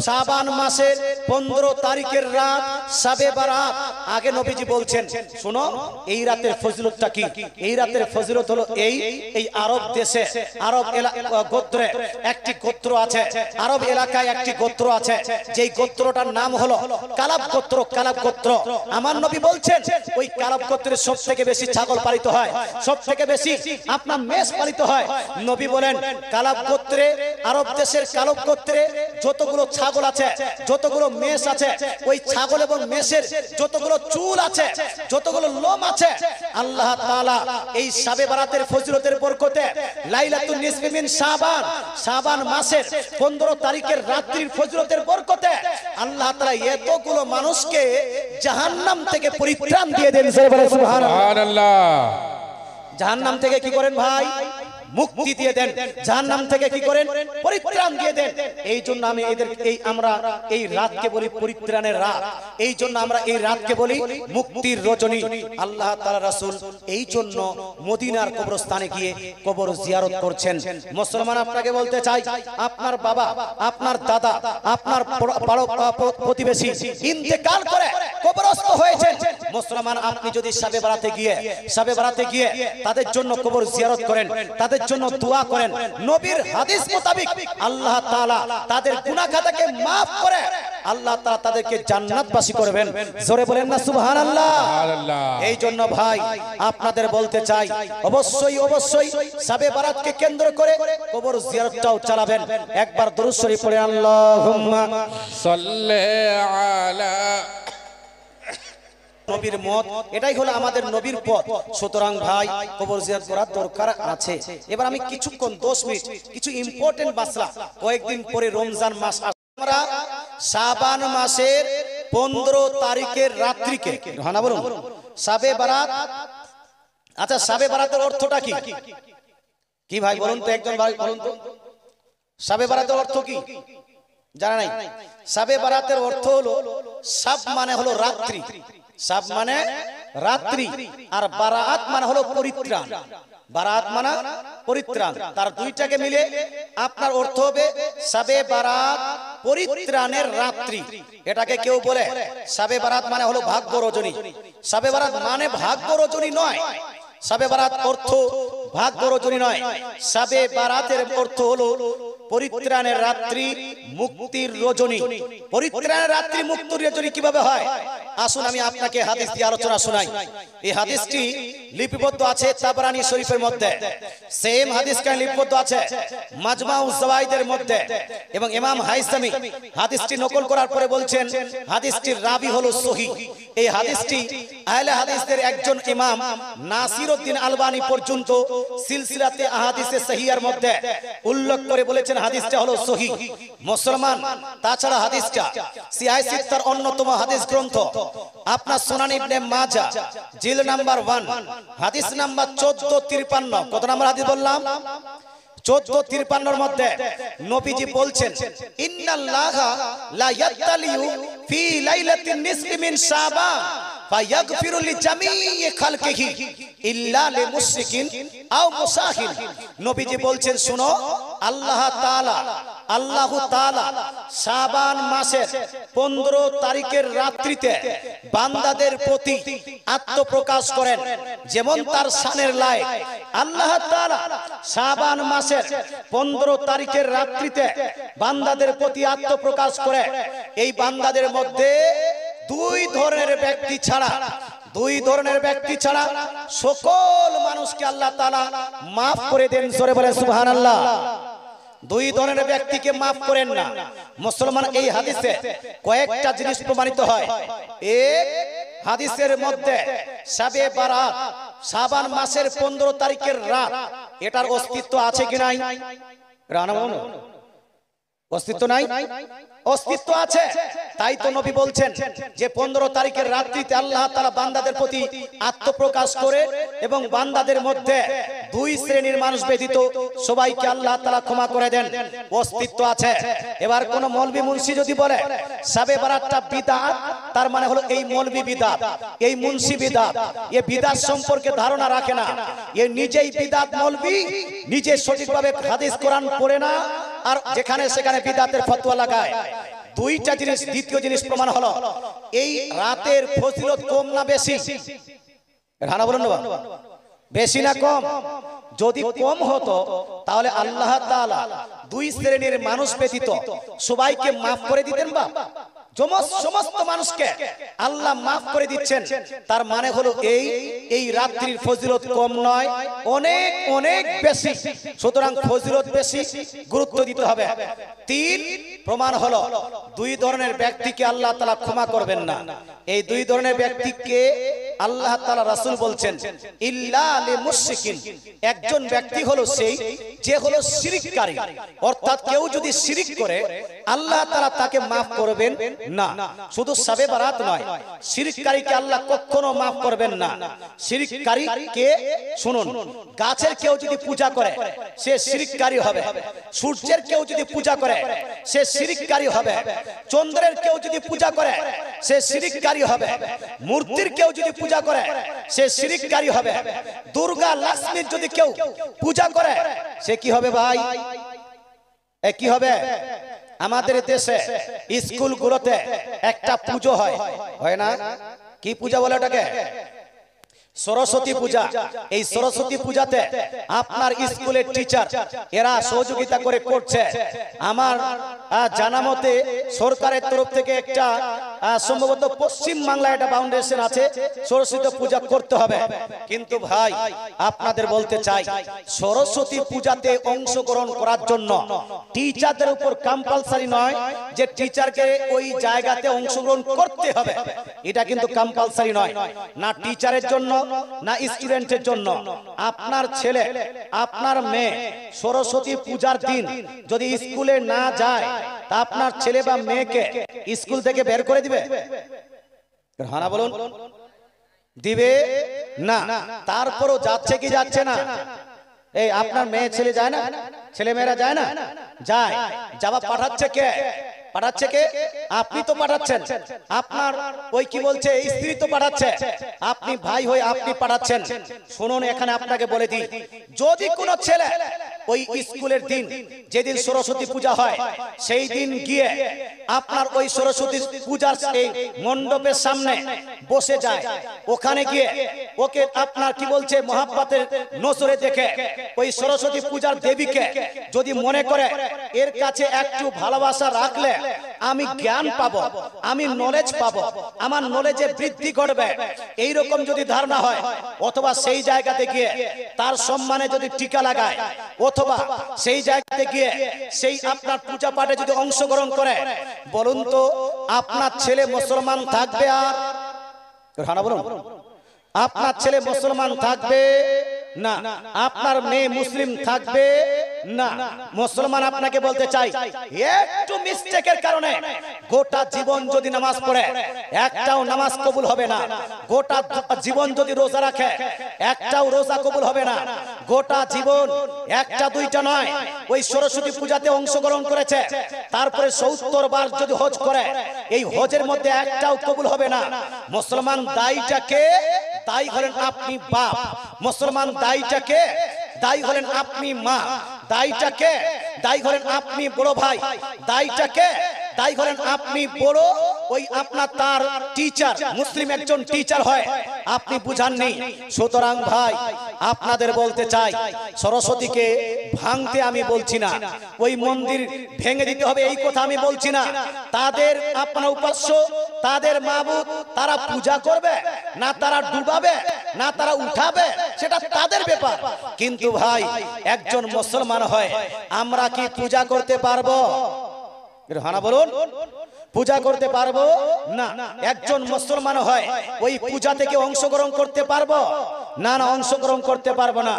শাবান মাসের 15 তারিখের রাত, শাবে বারাত। আগে নবীজি বলছেন, শুনো এই রাতের ফজিলতটা কি? এই রাতের ফজিলত হলো এই আরব দেশে, আরব গোত্রে একটি গোত্র আছে, আরব এলাকায় একটি গোত্র আছে, যেই গোত্রটার নাম হলো কালাব গোত্র। কালাব গোত্র, আমার নবী বলছেন ওই কালাব গোত্রের সবথেকে বেশি ছাগল পালিত হয়, সবথেকে বেশি আপনার মেষ পালিত হয়। নবী বলেন কালাব গোত্রে, আরব দেশের কালাব গোত্রে যতগুলো ছাগল আছে, যতগুলো মেষ আছে, ওই ছাগল এবং মেষের যতগুলো চুল আছে, যতগুলো লোম আছে, আল্লাহ তাআলা এই শাবে বারাতের ফজিলতের বরকতে লাইলাতুন নিসফি মিন শাবান, শাবান মাসের 15 তারিখের রাত্রির ফজিলতের বরকতে আল্লাহ তাআলা এতগুলো মানুষকে জাহান্নাম থেকে পরিত্রাণ দিয়ে দেন। সুবহানাল্লাহ। জাহান্নাম থেকে কি করেন ভাই? মুক্তি দিয়ে দেন। জাহান্নাম থেকে কি করেন? পরিত্রাণ দিয়ে দেন। এই জন্য আমি আমরা এই রাতকে বলি পরিত্রাণের রাত, এই জন্য আমরা এই রাতকে বলি মুক্তির রজনী। আল্লাহ তাআলা রাসূল এই জন্য মদিনার কবরস্থানে গিয়ে কবর জিয়ারত করছেন। মুসলমান আপনাকে বলতে চাই, আপনার বাবা, আপনার দাদা, আপনার প্রতিবেশী ইন্তেকাল করে কবরস্থ হয়েছেন, মুসলমান আপনি যদি শাবে বারাতে গিয়ে তাদের জন্য কবর জিয়ারত করেন, তাদের জন্য দোয়া করেন, নবীর হাদিস মোতাবেক আল্লাহ তাআলা তাদের গুনাহ খাতাকে maaf করে আল্লাহ তাআলা তাদেরকে জান্নাতবাসী করবেন। জোরে বলেন না সুবহানাল্লাহ। এই জন্য ভাই আপনাদের বলতে চাই, অবশ্যই অবশ্যই শাবে বারাতকে কেন্দ্র করে কবর জিয়ারতটাও চালাবেন। একবার দরুদ শরীফ পড়ে আল্লাহুম্মা সাল্লি আলা নবীর মত, এটাই হলো আমাদের নবীর পথ। সুতরাং ভাই কবর জিয়ারত করার দরকার আছে। এবার আমি কিছুক্ষণ 10 মিনিট কিছু ইম্পর্টেন্ট মাসলা, কয়েকদিন পরে রমজান মাস, আমরা শাবান মাসের 15 তারিখের রাত্রিকে হানা বলুন শাবে বারাত। আচ্ছা, শাবে বারাতের অর্থটা কি? কি ভাই বলুন তো, একজন ভাই বলুন তো, শাবে বারাতের অর্থ কি? জানা নাই? শাবে বারাতের অর্থ হলো শাব মানে হলো রাত্রি, শাব মানে রাত্রি, আর বারাত মানে হলো পরিত্রাণ। বারাত মানে পরিত্রাণ, তার দুইটাকে মিলে আপনার অর্থ হবে শাবে বারাত, পরিত্রাণের রাত্রি। এটাকে কেউ বলে শাবে বারাত মানে হলো ভাগ্য রজনী। শাবে বারাত মানে ভাগ্য রজনী নয়, শাবে বারাত অর্থ ভাগ্য রজনী নয়। শাবে বারাতের অর্থ হলো পরিত্রাণের রাত্রি, মুক্তির রজনী। পরিত্রাণের রাত্রি, মুক্তির রজনী কিভাবে হয়? আসুন আমি আপনাকে হাদিস দিয়ে আলোচনা শোনাই। এই হাদিসটি লিপিবদ্ধ আছে তাবরানী শরীফের মধ্যে, সেম হাদিসটা লিপিবদ্ধ আছে মাজমাউজ যাওয়াইদের মধ্যে, এবং ইমাম হাইসামি হাদিসটি নকল করার পরে বলছেন হাদিসটির রাবি হলো সহিহ। এই হাদিসটি আহলে হাদিসদের একজন ইমাম নাসিরউদ্দিন আলবানী পর্যন্ত সিলসিলাতে আহাদিসে সহিহার মধ্যে উল্লেখ করে বলেছেন হাদিসটা হলো সহিহ। মুসলমান তাছাড়া হাদিসটা সিয়াই সিত্তার অন্যতম হাদিস গ্রন্থ আপনার সুনান ইবনে মাজাহ জিল নাম্বার 1 হাদিস নাম্বার 1453। কত নাম্বার হাদিস বললাম? 1453 মধ্যে নবীজি বলছেন, ইন্নাল্লাহা লা ইয়াত্তালিউ ফি লাইলাতিন নিসফি মিন শাবান ফায়াগফিরু লিজামিই খালকিহি ইল্লা লিমুশরিকিন আও মুসাহিন। নবীজি বলছেন, শুনো, আল্লাহ তাআলা শাবান মাসের 15 তারিখের রাত্রিতে বান্দাদের প্রতি আত্মপ্রকাশ করেন, যেমন তার শানের লায়ক। আল্লাহ তাআলা শাবান মাসের 15 তারিখের রাত্রিতে বান্দাদের প্রতি আত্মপ্রকাশ করে। এই বান্দাদের মধ্যে দুই ধরনের ব্যক্তি ছাড়া সকল মানুষকে আল্লাহ তাআলা মাফ করে দেন। জোরে বলে সুবহানাল্লাহ। দুই ধরনের ব্যক্তিকে মাফ করেন না মুসলমান। এই হাদিসে কয়েকটা জিনিস প্রমাণিত হয়। এক, হাদিসের মধ্যে শাবে বারাত, শাবান মাসের 15 তারিখের রাত, এটার অস্তিত্ব আছে কি নাই? অস্তিত্ব নাই? অস্তিত্ব আছে। তাই তো নবী বলছেন যে 15 তারিখের রাত্রিতে আল্লাহ তাআলা বান্দাদের প্রতি আত্মপ্রকাশ করে এবং বান্দাদের মধ্যে দুই শ্রেণীর মানুষ ব্যতীত সবাইকে আল্লাহ তাআলা ক্ষমা করে দেন। অস্তিত্ব আছে। এবার কোন মৌলভী মুন্সি যদি বলে শাবে বারাতটা বিদআত, তার মানে হলো এই মৌলভী বিদআত, এই মুন্সি বিদআত, এই বিদআত সম্পর্কে ধারণা রাখে না। এই নিজেই বিদআত মৌলভী, নিজে সঠিকভাবে হাদিস কোরআন পড়ে না, আর যেখানে সেখানে বিদআতের ফতোয়া লাগায়। দুইটা জিনিস। দ্বিতীয় জিনিস প্রমাণ হলো, এই রাতের ফজিলত কম না বেশি? রানা বলুন না, বেশি না কম? যদি কম হতো তাহলে আল্লাহ তাআলা দুই শ্রেণীর মানুষ ব্যতীত সবাইকে মাফ করে দিতেন। বা সমস্ত মানুষকে আল্লাহ মাফ করে দিচ্ছেন, তার মানে হলো এই রাত্রির ফজিলত কম নয়, অনেক অনেক বেশি। সুতরাং ফজিলত বেশি, গুরুত্ব দিতে হবে। তিন, প্রমাণ হলো দুই ধরনের ব্যক্তিকে আল্লাহ তাআলা ক্ষমা করবেন না। এই দুই ধরনের ব্যক্তিকে আল্লাহ তাআলা রাসূল বলছেন ইল্লা লিমুশরিকিন। একজন ব্যক্তি হলো সেই যে হলো শিরককারী, অর্থাৎ কেউ যদি শিরক করে আল্লাহ তাআলা তাকে মাফ করবেন না। শুধু শাবে বারাত নয়, শিরককারীকে আল্লাহ কখনো মাফ করবেন না। শিরককারীকে শুনুন, গাছের কেউ যদি পূজা করে সে শিরককারী হবে, সূর্যের কেউ যদি পূজা করে সে শিরককারী হবে, চন্দ্রের কেউ যদি পূজা করে সে শিরককারী হবে, মূর্তির কেউ যদি পূজা করে সে শিরককারী হবে, দুর্গা লক্ষ্মীর যদি কেউ পূজা করে সে কি হবে ভাই? কি হবে? আমাদের দেশে স্কুলগুলোতে একটা পুজো হয় না? কি পূজা বলে ওটাকে? সরস্বতী পূজা। এই সরস্বতী পূজাতে আপনার স্কুলের টিচার এরা সহযোগিতা করে করছে। আমার জানা মতে সরকারের তরফ থেকে একটা সম্ভবত পশ্চিম বাংলায় একটা ফাউন্ডেশন আছে, সরস্বতী পূজা করতে হবে। কিন্তু ভাই আপনাদের বলতে চাই, সরস্বতী পূজাতে অংশগ্রহণ করার জন্য টিচারদের উপর কম্পালসারি নয় যে টিচারকে ওই জায়গাতে অংশগ্রহণ করতে হবে, এটা কিন্তু কম্পালসারি নয়। না টিচারের জন্য না স্টুডেন্টের জন্য। আপনার ছেলে আপনার মেয়ে সরস্বতী পূজার দিন যদি স্কুলে না যায় তা আপনার ছেলে বা মেয়েকে স্কুল থেকে বের করে দিবে? হ্যাঁ বলুন, দিবে না। তারপরও যাচ্ছে কি যাচ্ছে না? এই আপনার মেয়ে ছেলে যায় না? ছেলে মেয়েরা যায় না? যায়। যাওয়া পাঠাচ্ছে কে? পাঠাচ্ছে কে? আপনি তো পাঠাচ্ছেন। আপনার ওই কি বলছে স্ত্রী তো পাঠাচ্ছে, আপনি ভাই হয়ে আপনি পাঠাচ্ছেন। শুনুন, এখানে আপনাকে বলে দিই, যদি কোনো ছেলে ওই স্কুলের দিন যেদিন সরস্বতী পূজা হয় সেই দিন গিয়ে আপনার ওই সরস্বতী পূজার এই মণ্ডপের সামনে বসে যায়, ওখানে গিয়ে ওকে আপনার কি বলছে মহাব্বতের নজরে দেখে ওই সরস্বতী পূজার দেবীকে যদি মনে করে এর কাছে একটু ভালোবাসা রাখলে আমি জ্ঞান পাবো, আমি নলেজ পাবো, আমার নলেজে বৃদ্ধি ঘটবে, এইরকম যদি ধারণা হয়, অথবা সেই জায়গাতে গিয়ে তার সম্মানে যদি টিকা লাগায়, অথবা সেই জায়গাতে গিয়ে সেই আপনার পূজা পাঠে যদি অংশগ্রহণ করে, বলুন তো আপনার ছেলে মুসলমান থাকবে? আর বলুন, আপনার ছেলে মুসলমান থাকবে না? আপনার মেয়ে মুসলিম থাকবে না মুসলমান আপনাকে বলতে চাই একটু মিস্টেকের কারণে গোটা জীবন যদি নামাজ পড়ে একটাও নামাজ কবুল হবে না, গোটা জীবন যদি রোজা রাখে একটাও রোজা কবুল হবে না, গোটা জীবন একটা দুইটা নয় ওই সরস্বতী পূজাতে অংশগ্রহণ করেছে তারপরে 70 বার যদি হজ করে এই হজের মধ্যে একটাও কবুল হবে না। মুসলমান দায়ীটাকে দায়ী হলেন আপনি বাপ, মুসলমান দায়ীটাকে দায়ী হলেন আপনি মা, দায়ীটাকে দায়ী হলেন আপনি বড় ভাই, দায়ীটাকে দায়ী হলেন আপনি বড় ওই আপনার তার টিচার, মুসলিম একজন টিচার হয় আপনি বুঝাননি। সুতরাং ভাই আপনাদের বলতে চাই সরস্বতীকে ভাঙতে আমি বলছি না, ওই মন্দির ভেঙে দিতে হবে এই কথা আমি বলছি না। তাদের আপনার উপাস্য তাদের মাবুদ তারা পূজা করবে না তারা ডুবাবে না তারা উঠাবে সেটা তাদের ব্যাপার, কিন্তু ভাই একজন মুসলমান হয় আমরা কি পূজা করতে পারবো? হানা বলুন, পূজা করতে পারবো না। একজন মুসলমান হয় ওই পূজা থেকে অংশগ্রহণ করতে পারবো না? না, অংশগ্রহণ করতে পারবো না।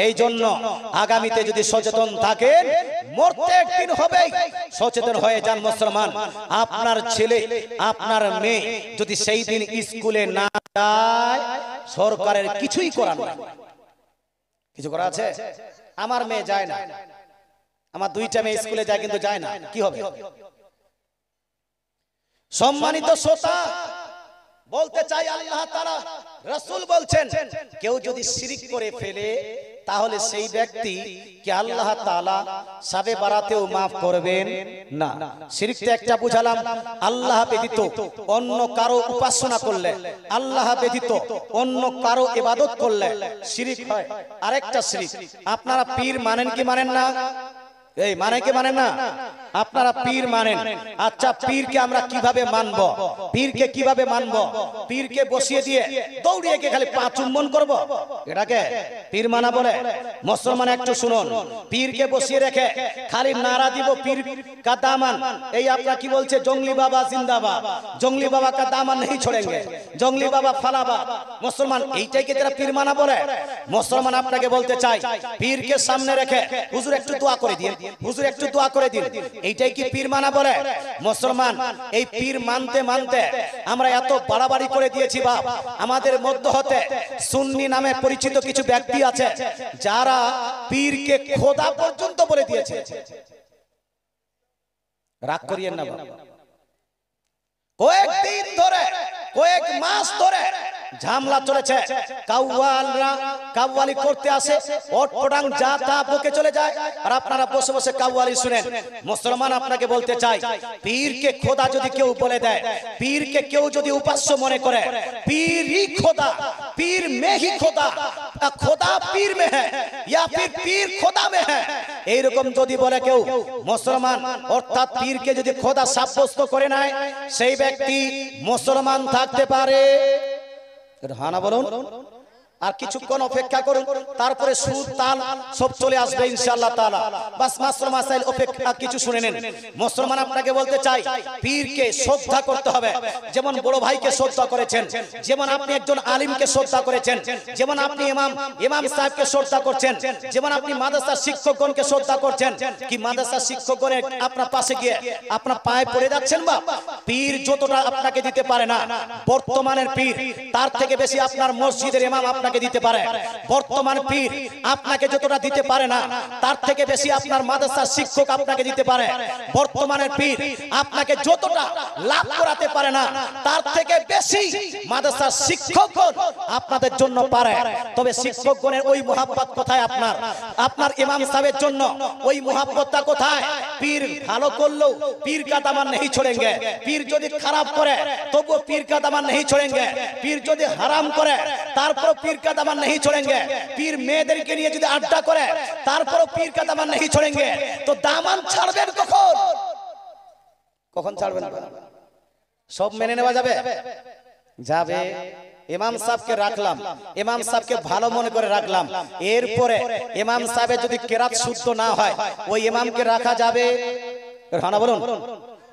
এই জন্য আগামীতে যদি সচেতন থাকেন মরতে একদিন হবে, সচেতন হয়ে যান মুসলমান। আপনার ছেলে আপনার মেয়ে যদি সেই দিন স্কুলে না যায় সরকারের কিছুই করার নাই। কিছু করা আছে? আমার মেয়ে যায় না, আমার দুইটা মেয়ে স্কুলে যায় কিন্তু যায় না, কি হবে? সম্মানিত শ্রোতা বলতে চাই আল্লাহ তাআলা রাসূল বলছেন কেউ যদি শিরক করে ফেলে তাহলে সেই ব্যক্তি কি আল্লাহ তাআলা শাবে বারাতেও maaf করবেন না। শিরকটা একটা বুঝালাম, আল্লাহ ব্যতীত অন্য কারো উপাসনা করলে, আল্লাহ ব্যতীত অন্য কারো ইবাদত করলে শিরক হয়। আরেকটা শিরক, আপনারা পীর মানেন কি মানেন না? এই মানে কি মানেন না? আপনারা পীর মানেন, আচ্ছা পীরকে আমরা কিভাবে মানবো? পীরকে কিভাবে মানবো? পীরকে বসিয়ে দিয়ে দৌড়িয়ে গিয়ে খালি পা চুম্বন করব, এটাকে পীর মানা বলে? মুসলমান একটু শুনুন, পীরকে বসিয়ে রেখে খালি নারা দিব পীর কা দামান, এই আপনারা কি বলছে জঙ্গলি বাবা জিন্দাবাদ, জঙ্গলি বাবা কা দামান नहीं छोड़ेंगे, জঙ্গলি বাবা ফালাবাদ। মুসলমান এইটাই কি তারা পীর মানা বলে? মুসলমান আপনাকে বলতে চাই পীরকে সামনে রেখে হুজুর একটু দোয়া করে দিন, হুজুর একটু দোয়া করে দিন, এইটাই কি পীর মানা বলে? মুসলমান এই পীর মানতে মানতে আমরা এত বাড়াবাড়ি করে দিয়েছি বাপ, আমাদের মধ্য হতে সুন্নি নামে পরিচিত কিছু ব্যক্তি আছে যারা পীরকে খোদা পর্যন্ত বলে দিয়েছে। রাগ করিয়েন না বাবা, কয়েকদিন ধরে কয়েক মাস ধরে ঝামলা চলেছে, কাওয়ালরা কাওয়ালি করতে আসে, ওটপটাং যা তা বকে চলে যায় আর আপনারা বসে বসে কাওয়ালি শুনেন। মুসলমান আপনাকে বলতে চাই পীরকে খোদা যদি কেউ বলে দেয়, পীরকে কেউ যদি উপাস্য মনে করে, পীরই খোদা, পীর में ही খোদা, খোদা পীর में है या फिर পীর খোদা में है, এইরকম যদি বলে কেউ মুসলমান অর্থাৎ পীরকে যদি খোদা সাব্যস্ত করে নেয় সেই ব্যক্তি মুসলমান থাকতে পারে। হানা বলুন, আর কিছুক্ষণ অপেক্ষা করুন তারপরে সুর তাল সব চলে আসবে ইনশাআল্লাহ তাআলা। বাস মাত্র মাসাইল অপেক্ষা কিছু শুনে নেন। মুসলমান আপনাকে বলতে চাই পীরকে শ্রদ্ধা করতে হবে, যেমন বড় ভাইকে শ্রদ্ধা করেছেন, যেমন আপনি একজন আলিমকে শ্রদ্ধা করেছেন, যেমন আপনি ইমাম সাহেবকে শ্রদ্ধা করছেন, যেমন আপনি মাদ্রাসার শিক্ষকগণকে শ্রদ্ধা করছেন। কি মাদ্রাসার শিক্ষকগণ আপনার পাশে গিয়ে আপনার পায়ে পড়ে যাচ্ছেন? বা পীর যতটা আপনাকে দিতে পারে না বর্তমানের পীর তার থেকে বেশি আপনার মসজিদের ইমাম আপনাকে দিতে পারে। বর্তমান পীর আপনাকে যতটা দিতে পারে না তার থেকে বেশি আপনার মাদ্রাসার শিক্ষক আপনাকে দিতে পারে। বর্তমানের পীর আপনাকে যতটা লাভ করাতে পারে না তার থেকে বেশি মাদ্রাসার শিক্ষকগণ আপনাদের জন্য পারে। তবে শিক্ষকগণের ওই মোহাব্বত কোথায়? আপনার ইমাম সাহেবের জন্য ওই মোহাব্বতটা কোথায়? পীর ভালো করলেও পীর কা দামান नहीं छोड़ेंगे, পীর যদি খারাপ করে তবুও পীর কা দামান नहीं छोड़ेंगे, পীর যদি হারাম করে তারপর পীর का दामन नहीं छोड़ेंगे, पीर মেয়েদেরকে নিয়ে যদি আড্ডা করে তারপরও পীর का दामन नहीं छोड़ेंगे। তো দামান ছাড়বেন কখন? কখন ছাড়বেন? সব মেনে নেওয়া যাবে? যাবে। ইমাম সাহেবকে রাখলাম, ইমাম সাহেবকে ভালো মনে করে রাখলাম, এরপরে ইমাম সাহেবের যদি কেরাত শুদ্ধ না হয় ওই ইমামকে রাখা যাবে? হানা বলুন,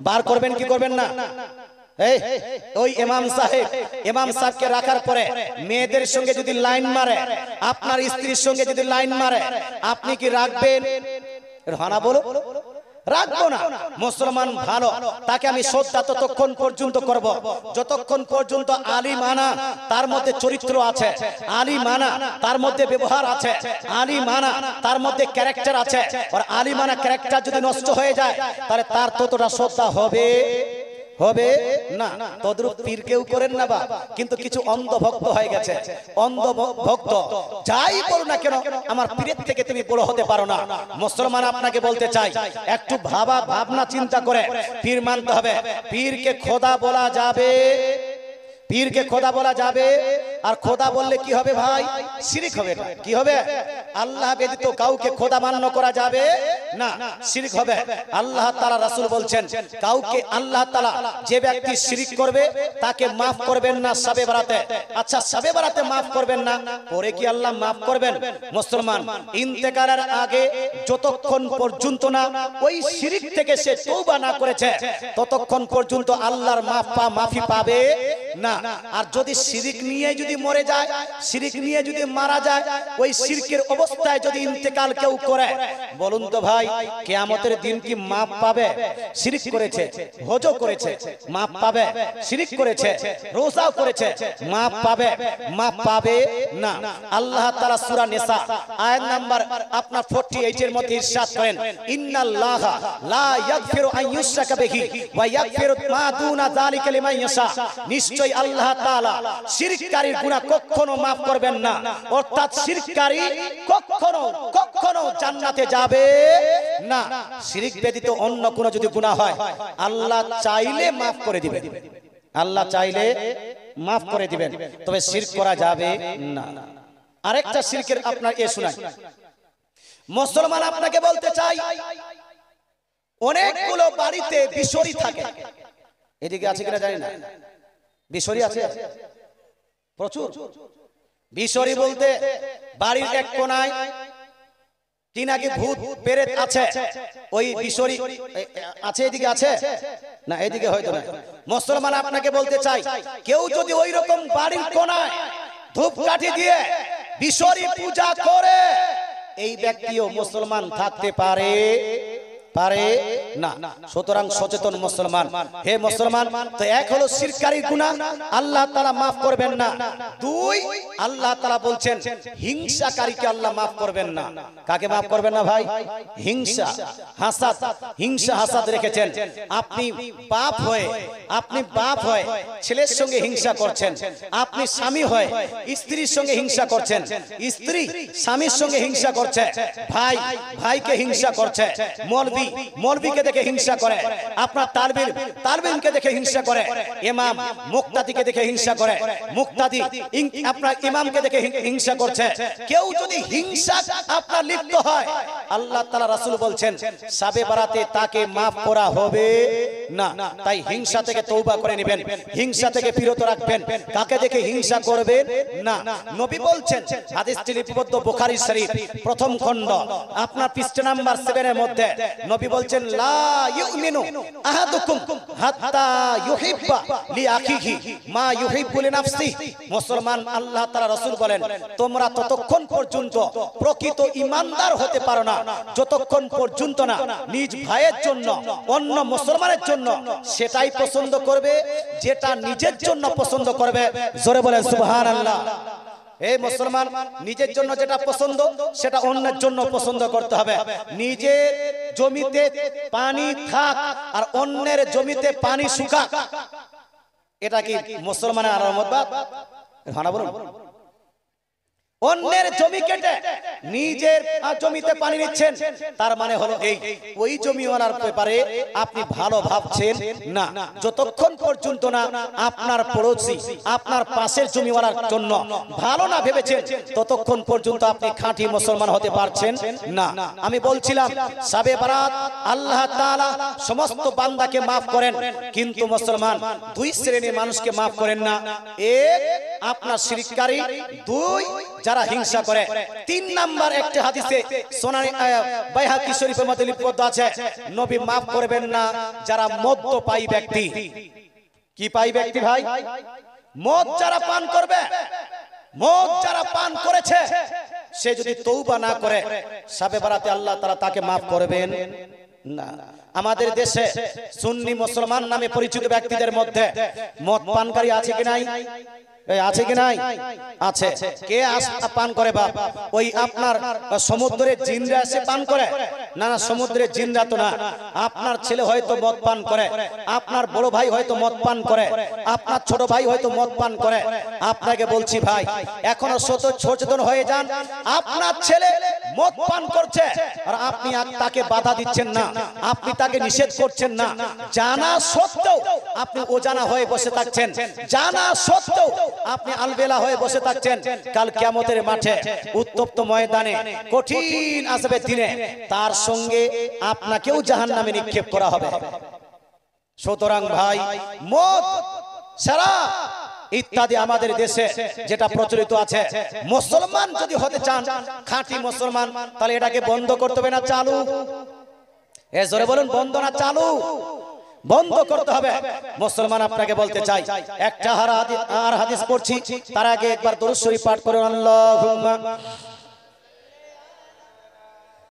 বার করবেন কি করবেন না? ওই ইমাম সাহেবকে রাখার পরে মেয়েদের সঙ্গে যদি লাইন মারে, আপনার স্ত্রীর সঙ্গে যদি লাইন মারে আপনি কি রাখবেন? হানা বলো, রাখবো না। মুসলমান ভালো, তাকে আমি শ্রদ্ধা ততক্ষণ পর্যন্ত করব যতক্ষণ পর্যন্ত আলিমানা তার মধ্যে চরিত্র আছে, আলিমানা তার মধ্যে ব্যবহার আছে, আলিমানা তার মধ্যে ক্যারেক্টার আছে। আর আলিমানা ক্যারেক্টার যদি নষ্ট হয়ে যায় তাহলে তার ততটা শ্রদ্ধা হবে হবে না। তদ্রুপ পীর কেউ করেন না বা, কিন্তু কিছু অন্ধ ভক্ত হয়ে গেছে। অন্ধ ভক্ত যাই বলো না কেন, আমার পীরের থেকে তুমি বড় হতে পারো না। মুসলমান আপনাকে বলতে চাই, একটু ভাবনা চিন্তা করে পীর মানতে হবে। পীরকে খোদা বলা যাবে, পীরকে খোদা বলা যাবে। আর খোদা বললে কি হবে ভাই? শিরক হবে। কি হবে? আল্লাহ ব্যতীত কাউকে খোদা মান্য করা যাবে না, শিরক হবে। আল্লাহ তাআলা রাসূল বলছেন, কাউকে আল্লাহ তাআলা যে ব্যক্তি শিরক করবে তাকে maaf করবেন না শবে বরাতে। আচ্ছা, শবে বরাতে maaf করবেন না, পরে কি আল্লাহ maaf করবেন? মুসলমান ইন্তেকালের আগে যতক্ষণ পর্যন্ত না ওই শিরক থেকে সে তওবা না করেছে ততক্ষণ পর্যন্ত আল্লাহর মাফি পাবে না। আর যদি শিরক নিয়ে যদি মরে যায়, শিরক নিয়ে যদি মারা যায়, ওই শিরকের অবস্থায় যদি ইন্তেকাল কেউ করে, বলুন তো ভাই কিয়ামতের দিন কি মাফ পাবে? শিরক করেছে, হজও করেছে, মাফ পাবে? শিরক করেছে, রোজাও করেছে, মাফ পাবে? মাফ পাবে না। আল্লাহ তাআলা সূরা নিসা আয়াত নাম্বার আপনার 48 এর মধ্যে ইরশাদ করেন, ইন্নাল্লাহা লা ইয়াগফিরু আন ইউশরাকা বিহি ওয়া ইয়াগফিরু মা দুনা যালিকা লিমান ইয়াশা। নিশ্চয় আল্লাহ তাআলা শিরককারীর গুনাহ কখনো maaf করবেন না। অর্থাৎ শিরককারী কখনো জান্নাতে যাবে না। শিরক ব্যতীত অন্য কোনো যদি গুনাহ হয় আল্লাহ চাইলে maaf করে দিবেন, আল্লাহ চাইলে maaf করে দিবেন, তবে শিরক করা যাবে না। আরেকটা শিরকের আপনার শোনাই। মুসলমান আপনাকে বলতে চাই, অনেকগুলো বাড়িতে বিশরি থাকে। এদিকে আছে কিনা জানি না, বিশরি আছে প্রচুর। বিশরি বলতে বাড়ির এক কোনায় কি নাকি ভূত পেরেত আছে, ওই বিশরি আছে। এদিকে আছে না? এদিকে হয়তো না। মুসলমান আপনাকে বলতে চাই, কেউ যদি ওই রকম বাড়ির কোনায় ধূপকাঠি দিয়ে বিশরি পূজা করে, এই ব্যক্তিও মুসলমান থাকতে পারে না। সুতরাং সচেতন মুসলমান। হে মুসলমান, তো এক হলো শিরকারী গুনাহ, আল্লাহ তাআলা maaf করবেন না। দুই, আল্লাহ তাআলা বলছেন হিংসাকারীকে আল্লাহ maaf করবেন না। কাকে maaf করবেন না ভাই? হিংসা হাসাদ রেখেছেন। আপনি বাপ হয়ে ছেলের সঙ্গে হিংসা করছেন, আপনি স্বামী হয়ে স্ত্রীর সঙ্গে হিংসা করছেন, স্ত্রী স্বামীর সঙ্গে হিংসা করছে, ভাইকে হিংসা করছে, মৌলবীকে দেখে হিংসা করে, আপনার তালবিলকে দেখে হিংসা করে, ইমাম মুক্তাদিকে দেখে হিংসা করে, মুক্তাদি আপনার ইমামকে দেখে হিংসা করছে। কেউ যদি হিংসা আপনার লিপ্ত হয়, আল্লাহ তাআলা রাসূল বলছেন শবে বরাতে তাকে maaf করা হবে না। তাই হিংসা থেকে তওবা করে নেবেন, হিংসা থেকে বিরত রাখবেন। কাকে দেখে হিংসা করবেন না। নবী বলছেন, হাদিসটি লিপিবদ্ধ বুখারী শরীফ প্রথম খণ্ড আপনার পৃষ্ঠা নাম্বার 7 এর মধ্যে, নবী বলছেন লা ইউমিনু আহাদুকুম হাত্তা ইউহিব্বা লিআখিহি মা ইউহিব্বু লিনাফসিহি। মুসলমান আল্লাহ তাআলা রাসূল বলেন, তোমরা ততক্ষণ পর্যন্ত প্রকৃত ঈমানদার হতে পারো না যতক্ষণ পর্যন্ত না নিজ ভাইয়ের জন্য, অন্য মুসলমানের জন্য সেটাই পছন্দ করবে যেটা নিজের জন্য পছন্দ করবে। জোরে বলেন সুবহানাল্লাহ। এই মুসলমান, নিজের জন্য যেটা পছন্দ সেটা অন্যের জন্য পছন্দ করতে হবে। নিজের জমিতে পানি থাক আর অন্যের জমিতে পানি শুকাক, এটা কি মুসলমানের আলামত? ভালো বলুন। অন্যের জমি কেটে নিজের জমিতে পানি নিচ্ছেন, তার মানে হলো এই ওই জমিওয়ালার ব্যাপারে আপনি ভালো ভাবছেন না। যতক্ষণ পর্যন্ত না আপনার পড়োশি, আপনার পাশের জমিওয়ালার জন্য ভালো না ভেবেছেন, ততক্ষণ পর্যন্ত আপনি খাঁটি মুসলমান হতে পারছেন না। আমি বলছিলাম শবে বরাত আল্লাহ তাআলা সমস্ত বান্দাকে maaf করেন, কিন্তু মুসলমান দুই শ্রেণীর মানুষকে maaf করেন না। এক, আপনার শিরককারী। দুই, যারা হিংসা করে। 3 নাম্বার একটা হাদিসে সুনানি বাইহাকি শরীফের মধ্যে লিপিবদ্ধ আছে, নবী maaf করবেন না যারা মদ্যপায়ী ব্যক্তি। কি পায়ী ব্যক্তি ভাই? মদ যারা পান করবে, মদ যারা পান করেছে সে যদি তওবা না করে শবে বরাতে আল্লাহ তাআলা তাকে maaf করবেন না। আমাদের দেশে সুন্নি মুসলমান নামে পরিচিত ব্যক্তিদের মধ্যে মদ পানকারী আছে কি নাই? আছে কি নাই? আছে। কে পান করে বাপ? ওই আপনার সমুদ্রের জিনরা এসে পান করে? না না, সমুদ্রের জিনরা তো না। আপনার ছেলে হয়তো মদ পান করে, আপনার বড় ভাই হয়তো মদ পান করে, আপনার ছোট ভাই হয়তো মদ পান করে। আপনাকে বলছি ভাই, এখনো সচেতন হয়ে যান। আপনার ছেলে মদ পান করছে আর আপনি তাকে বাধা দিচ্ছেন না, আপনি তাকে নিষেধ করছেন না, জানা সত্ত্বেও আপনি অজানা হয়ে বসে থাকছেন, জানা সত্ত্বেও আপনি আলবেলা হয়ে বসে থাকছেন। কাল কিয়ামতের মাঠে উত্তপ্ত ময়দানে কঠিন আসবে দিনে তার সঙ্গে আপনাকেও জাহান্নামে নিক্ষেপ করা হবে। সুতরাং ভাই, মদ, শরাব ইত্যাদি আমাদের দেশে যেটা প্রচলিত আছে, মুসলমান যদি হতে চান, খাঁটি মুসলমান, তাহলে এটাকে বন্ধ করতে হবে না চালু? এ জোরে বলুন, বন্ধ না চালু? বন্ধ করতে হবে। মুসলমান আপনাকে বলতে চাই, একটা হাদিস পড়ছি, তার আগে একবার দরুদ শরীফ পাঠ করুন। আল্লাহুম্মা